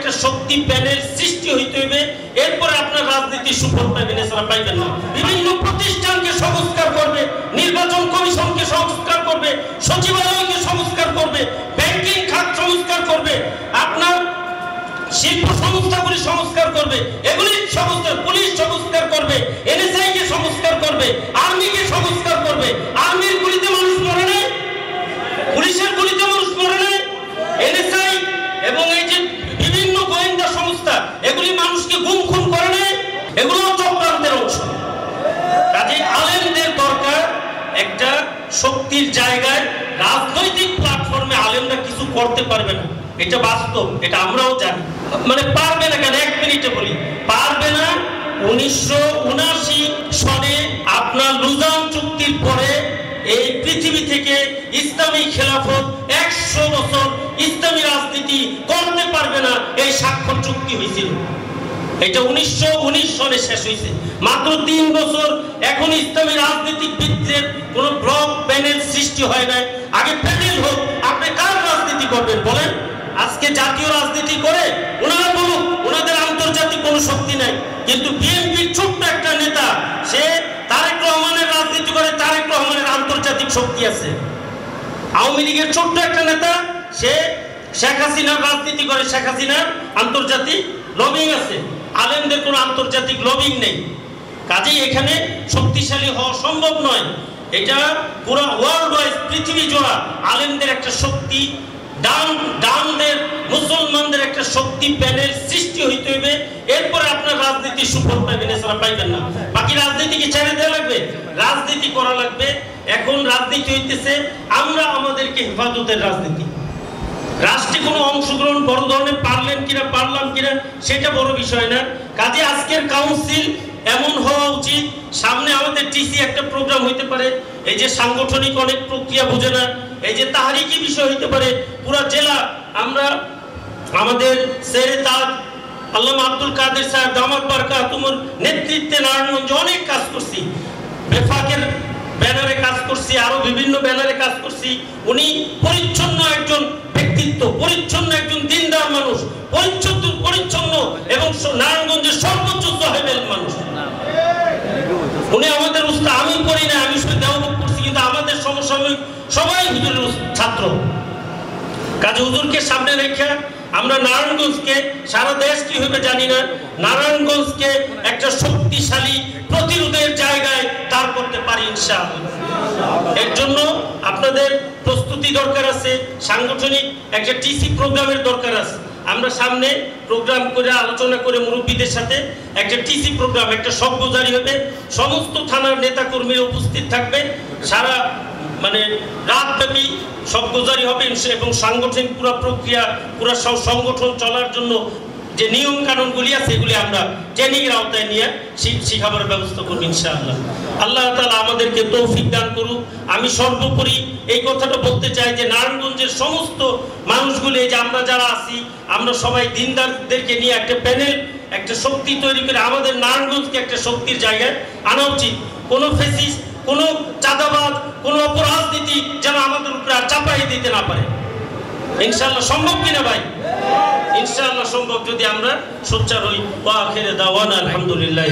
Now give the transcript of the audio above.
একটা শক্তি প্যানেল সৃষ্টি হইতে হবে, এরপরে আপনার রাজনীতি সুফল পাইবেন, এছাড়া পাইবেন না। বিভিন্ন প্রতিষ্ঠানকে সংস্কার করবে, নির্বাচন কমিশনকে সংস্কার করবে, সচিবালয়কে সংস্কার করবে, ব্যাংকিং খাত সংস্কার করবে, আপনার শিল্প সংস্থাগুলি সংস্কার করবে, এগুলি সংস্কার, পুলিশ সংস্কার করবে, এনএসআই কে সংস্কার করবে, আর্মিকে সংস্কার করবে। আর্মির গুলিতে মানুষ মরে নাই, পুলিশের গুলিতে মানুষ মরে নাই, এনএসআই এবং এই যে বিভিন্ন গোয়েন্দা সংস্থা এগুলি মানুষকে গুম খুন করে নাই, এগুলো চক্রান্তের অংশ। কাজে আলেমদের দরকার একটা শক্তির জায়গায়, রাজনৈতিক প্ল্যাটফর্মে আলেমরা কিছু করতে পারবে না, এটা বাস্তব, এটা আমরাও জানি। মানে পারবে না কেন, এক মিনিটে বলি, পারবে না। 1979 সনে আপনার লুজান চুক্তির পরে এই পৃথিবী থেকে ইসলামী খেলাফত 100 বছর ইসলামী রাজনীতি করতে পারবে না, এই স্বাক্ষর চুক্তি হয়েছিল। এটা 1919 সনে শেষ হয়েছে, মাত্র 3 বছর। এখন ইসলামী রাজনীতিবিদদের কোন ব্লক প্যানেল সৃষ্টি হয় না। আগে প্যানেল হোক, আপনি কার রাজনীতি করবেন বলেন? আজকে জাতীয় রাজনীতি করে ওনারা বলুক ওনাদের আন্তর্জাতিক কোনো শক্তি নাই, কিন্তু বিএনপির ছোট্ট একটা নেতা সে তারেক রহমানের রাজনীতি করে, তারেক রহমানের আন্তর্জাতিক শক্তি আছে। আওয়ামী লীগের ছোট্ট একটা নেতা সে শেখ হাসিনার রাজনীতি করে, শেখ হাসিনার আন্তর্জাতিক লবিং আছে। আলেমদের কোনো আন্তর্জাতিক লবিং নেই, কাজেই এখানে শক্তিশালী হওয়া সম্ভব নয়। এটা পুরো ওয়ার্ল্ড ওয়াইড, পৃথিবী জোড়া আলেমদের একটা শক্তি, ডানদের মুসলমানদের একটা শক্তি প্যানেল সৃষ্টি হইতে হবে, এরপরে আপনার রাজনীতি সুফল পাইবেন, এছাড়া পাইবেন না। বাকি রাজনীতিকে ছেড়ে দেওয়া লাগবে, রাজনীতি করা লাগবে। এখন রাজনীতি হইতেছে আমরা আমাদেরকে হেফাজতের রাজনীতি। রাষ্ট্রে কোনো অংশগ্রহণ বড় ধরনের পারলেন কিনা, পারলাম কিনা সেটা বড় বিষয় না। কাজে আজকের কাউন্সিল এমন হওয়া উচিত, সামনে আমাদের টিসি একটা প্রোগ্রাম হইতে পারে, এই যে সাংগঠনিক অনেক প্রক্রিয়া বুঝে না, এই যে তাহারিকি বিষয় হইতে পারে। পুরা জেলা আমরা আমাদের সেরে তাজ আল্লামা আব্দুল কাদের সাহেব দামাত বারকাতুহুর নেতৃত্বে নারায়ণগঞ্জে অনেক কাজ করছি, বেফাকের ব্যানারে কাজ করছি, আরো বিভিন্ন ব্যানারে কাজ করছি। উনি পরিচ্ছন্ন একজন ব্যক্তিত্ব, পরিচ্ছন্ন একজন দিনদার মানুষ, পরিচ্ছন্ন এবং নারায়ণগঞ্জের সর্বোচ্চ সাহেবের মানুষ। উনি আমাদের উস্তাদ, আমি করি না, আমি শুধু দেওয়া করছি, কিন্তু আমাদের সমসাময়িক সবাই হুজুরের ছাত্র। কাজে হুজুরকে সামনে রেখে আমরা নারায়ণগঞ্জকে, সারা দেশ কি হবে জানি না, নারায়ণগঞ্জকে একটা শক্তিশালী প্রতিরোধের জায়গায় দাঁড় করতে পারি ইনশাআল্লাহ। এর জন্য আপনাদের প্রস্তুতি দরকার আছে, সাংগঠনিক একটা টিসি প্রোগ্রামের দরকার আছে। আমরা সামনে প্রোগ্রাম করে আলোচনা করে মুরব্বীদের সাথে একটা টিসি প্রোগ্রাম, একটা সভ্য জারি হবে, সমস্ত থানার নেতা কর্মীরা উপস্থিত থাকবে, সারা মানে রাতব্যাপী সভ্যজারি হবে এবং সাংগঠনিক পুরো প্রক্রিয়া, পুরো সংগঠন চলার জন্য যে নিয়ম কানুনগুলি আছে এগুলি আমরা ট্রেনিং এর আওতায় নিয়ে শিখাবার ব্যবস্থা করব ইনশাআল্লাহ। আল্লাহ তাআলা আমাদেরকে তৌফিক দান করুক। আমি সর্বোপরি এই কথাটা বলতে চাই যে নারায়ণগঞ্জের সমস্ত মানুষগুলি, যে আমরা যারা আছি, আমরা সবাই দিনদারদেরকে নিয়ে একটা প্যানেল, একটা শক্তি তৈরি করে আমাদের নারায়ণগঞ্জকে একটা শক্তির জায়গায় আনা উচিত। কোনো ফেসিস্ট, কোনো চাঁদাবাজ, কোনো অপরাজনীতি যেন আমাদের উপরে আর চাপাই দিতে না পারে। ইনশাআল্লাহ সম্ভব কিনা ভাই? ইনশাআল্লাহ সম্ভব, যদি আমরা সোচ্চার হই। ওয়া আখিরে দাওয়ানা আলহামদুলিল্লাহ।